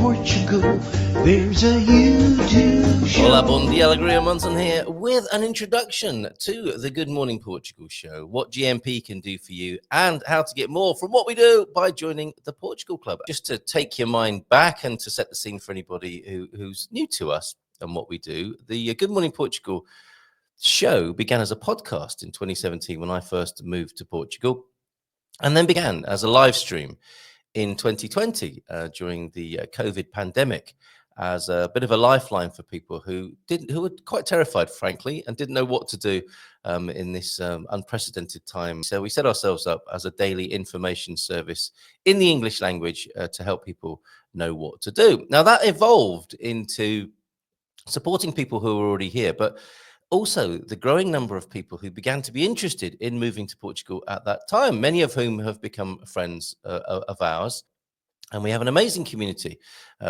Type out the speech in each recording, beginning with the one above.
Portugal, there's a YouTube show. Hola, bon dia, alegria, Monson here with an introduction to the Good Morning Portugal show, what GMP can do for you and how to get more from what we do by joining the Portugal Club. Just to take your mind back and to set the scene for anybody who's new to us and what we do, the Good Morning Portugal show began as a podcast in 2017 when I first moved to Portugal, and then began as a live stream in 2020 during the COVID pandemic, as a bit of a lifeline for people who were quite terrified, frankly, and didn't know what to do in this unprecedented time. So we set ourselves up as a daily information service in the English language to help people know what to do. Now that evolved into supporting people who were already here, but also the growing number of people who began to be interested in moving to Portugal at that time, many of whom have become friends of ours. And we have an amazing community,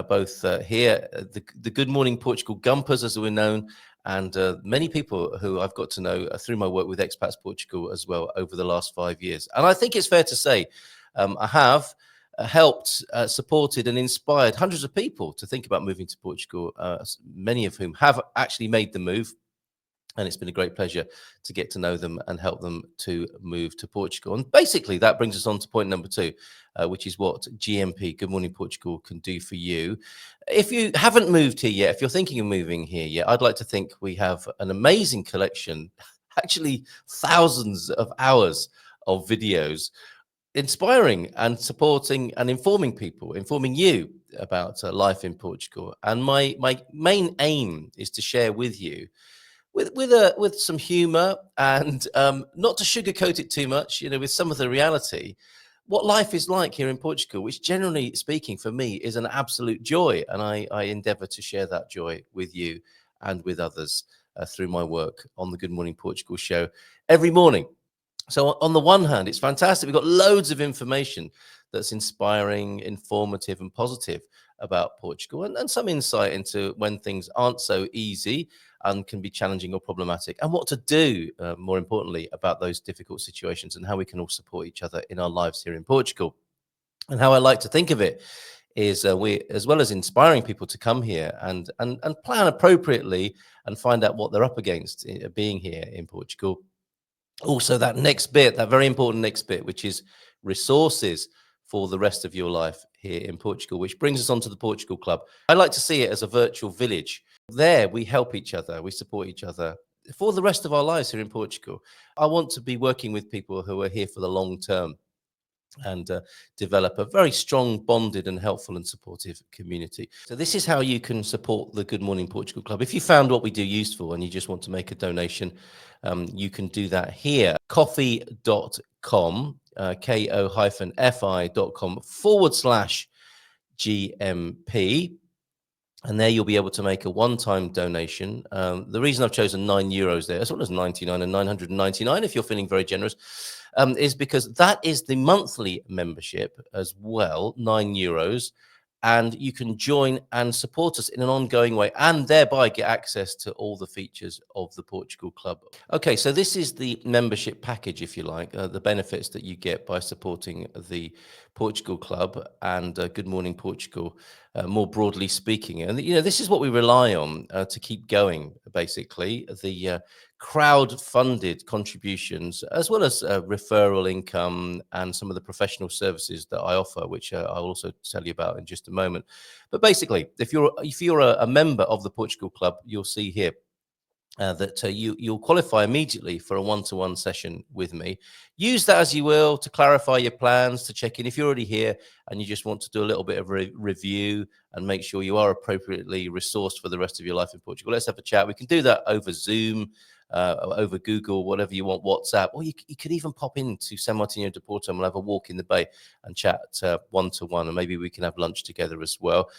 both here, the Good Morning Portugal Gumpers, as we're known, and many people who I've got to know through my work with Expats Portugal as well over the last 5 years. And I think it's fair to say I have helped, supported and inspired hundreds of people to think about moving to Portugal, many of whom have actually made the move. And it's been a great pleasure to get to know them and help them to move to Portugal. And basically, that brings us on to point number two, which is what GMP, Good Morning Portugal, can do for you. If you haven't moved here yet, if you're thinking of moving here yet, I'd like to think we have an amazing collection, actually thousands of hours of videos, inspiring and supporting and informing people, informing you about life in Portugal. And my main aim is to share with you, with some humor and not to sugarcoat it too much, with some of the reality, what life is like here in Portugal, which generally speaking for me is an absolute joy. And I endeavor to share that joy with you and with others through my work on the Good Morning Portugal show every morning. So on the one hand, it's fantastic. We've got loads of information that's inspiring, informative and positive about Portugal, and some insight into when things aren't so easy and can be challenging or problematic, and what to do, more importantly, about those difficult situations, and how we can all support each other in our lives here in Portugal. And how I like to think of it is we, as well as inspiring people to come here and plan appropriately and find out what they're up against being here in Portugal. Also, that next bit, that very important next bit, which is resources for the rest of your life here in Portugal, which brings us on to the Portugal Club. I like to see it as a virtual village. There, we help each other, we support each other for the rest of our lives here in Portugal. I want to be working with people who are here for the long term and develop a very strong, bonded and helpful and supportive community. So this is how you can support the Good Morning Portugal Club. If you found what we do useful and you just want to make a donation, you can do that here. Ko-fi.com, ko-fi.com/GMP. And there you'll be able to make a one-time donation. The reason I've chosen €9 there, as well as 99 and 999 if you're feeling very generous, is because that is the monthly membership as well, €9. And you can join and support us in an ongoing way and thereby get access to all the features of the Portugal Club. Okay, so this is the membership package, if you like, the benefits that you get by supporting the Portugal Club and Good Morning Portugal, more broadly speaking. And, this is what we rely on to keep going, basically, the crowd-funded contributions, as well as referral income and some of the professional services that I offer, which I'll also tell you about in just a moment. But basically, if you're a member of the Portugal Club, you'll see here that you'll qualify immediately for a one-to-one session with me. Use that as you will to clarify your plans, to check in if you're already here and you just want to do a little bit of review and make sure you are appropriately resourced for the rest of your life in Portugal. Let's have a chat. We can do that over Zoom, over Google, whatever you want, WhatsApp, or you could even pop into San Martino de Porto and we'll have a walk in the bay and chat one-to-one, and maybe we can have lunch together as well.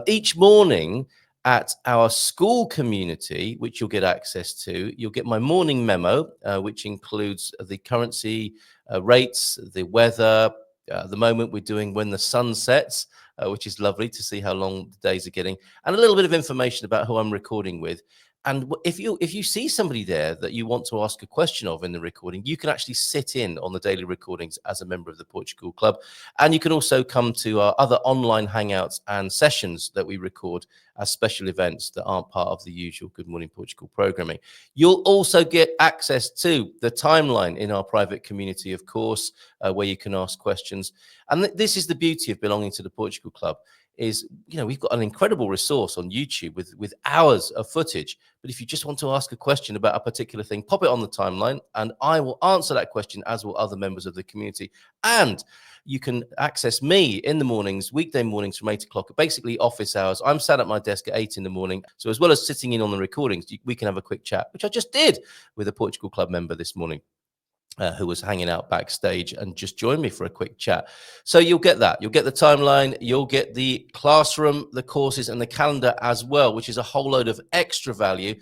Each morning at our school community, which you'll get access to, you'll get my morning memo, which includes the currency rates, the weather. At the moment, we're doing when the sun sets, which is lovely to see how long the days are getting, and a little bit of information about who I'm recording with. And if you see somebody there that you want to ask a question of in the recording, you can actually sit in on the daily recordings as a member of the Portugal Club. And you can also come to our other online hangouts and sessions that we record as special events that aren't part of the usual Good Morning Portugal programming. You'll also get access to the timeline in our private community, of course, where you can ask questions. And this is the beauty of belonging to the Portugal Club. Is, we've got an incredible resource on YouTube with hours of footage. But if you just want to ask a question about a particular thing, pop it on the timeline and I will answer that question, as will other members of the community. And you can access me in the mornings, weekday mornings from 8 o'clock, basically office hours. I'm sat at my desk at 8 in the morning. So as well as sitting in on the recordings, we can have a quick chat, which I just did with a Portugal Club member this morning. Who was hanging out backstage and just joined me for a quick chat. So you'll get that. You'll get the timeline. You'll get the classroom, the courses, and the calendar as well, which is a whole load of extra value.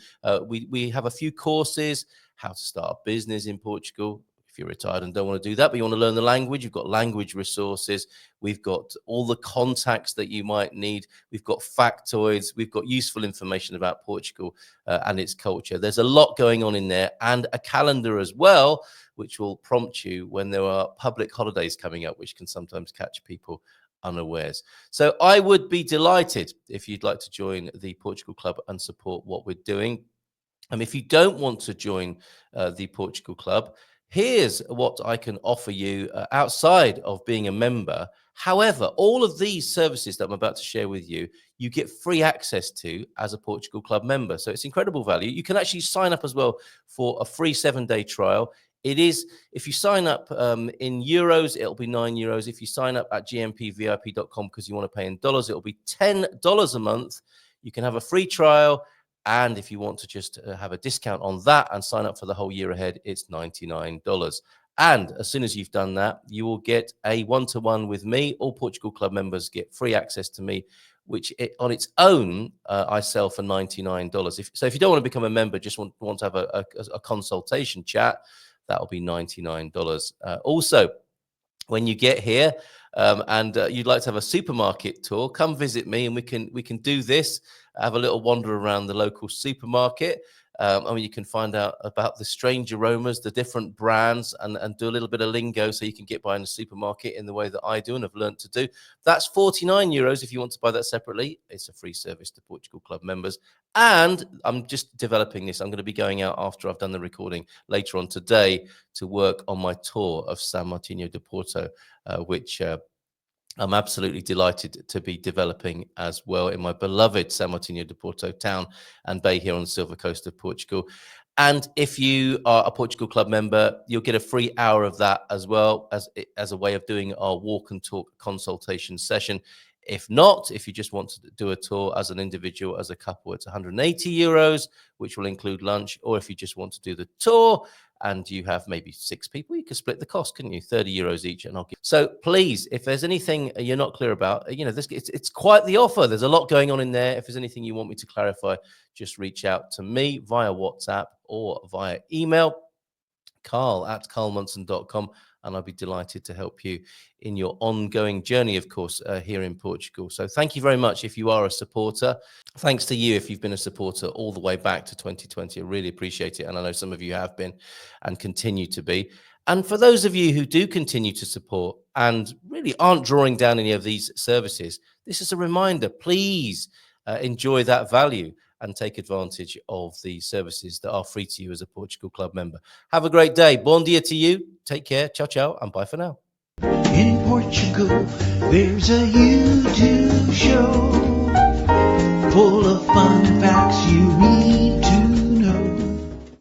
We have a few courses, how to start a business in Portugal. If you're retired and don't want to do that, but you want to learn the language, you've got language resources. We've got all the contacts that you might need. We've got factoids. We've got useful information about Portugal and its culture. There's a lot going on in there, and a calendar as well, which will prompt you when there are public holidays coming up, which can sometimes catch people unawares. So I would be delighted if you'd like to join the Portugal Club and support what we're doing. If you don't want to join the Portugal Club, here's what I can offer you outside of being a member. However, all of these services that I'm about to share with you, you get free access to as a Portugal Club member. So it's incredible value. You can actually sign up as well for a free 7-day trial. It is, if you sign up in euros, it'll be €9. If you sign up at gmpvip.com because you want to pay in dollars, it'll be $10 a month. You can have a free trial. And if you want to just have a discount on that and sign up for the whole year ahead, it's $99. And as soon as you've done that, you will get a one-to-one with me. All Portugal Club members get free access to me, which on its own, I sell for $99. If you don't want to become a member, just want to have a consultation chat, that'll be $99. Also, when you get here and you'd like to have a supermarket tour, come visit me and we can do this. Have a little wander around the local supermarket. You can find out about the strange aromas, the different brands, and do a little bit of lingo so you can get by in the supermarket in the way that I do and have learned to do. That's €49 if you want to buy that separately. It's a free service to Portugal Club members. And I'm just developing this. I'm going to be going out after I've done the recording later on today to work on my tour of San Martinho de Porto, which I'm absolutely delighted to be developing as well in my beloved San Martinho de Porto town and bay here on the Silver Coast of Portugal. And if you are a Portugal Club member, you'll get a free hour of that as well as a way of doing our walk and talk consultation session. If not, if you just want to do a tour as an individual, as a couple, it's €180, which will include lunch. Or if you just want to do the tour and you have maybe 6 people, you could split the cost, couldn't you? €30 each, and I'll give. So please, if there's anything you're not clear about, it's quite the offer. There's a lot going on in there. If there's anything you want me to clarify, just reach out to me via WhatsApp or via email, carl@carlmunson.com, and I'll be delighted to help you in your ongoing journey, of course, here in Portugal. So thank you very much if you are a supporter. Thanks to you if you've been a supporter all the way back to 2020. I really appreciate it. And I know some of you have been and continue to be. And for those of you who do continue to support and really aren't drawing down any of these services, this is a reminder. Please enjoy that value and take advantage of the services that are free to you as a Portugal Club member. Have a great day. Bom dia to you. Take care. Ciao, ciao, and bye for now. In Portugal, there's a YouTube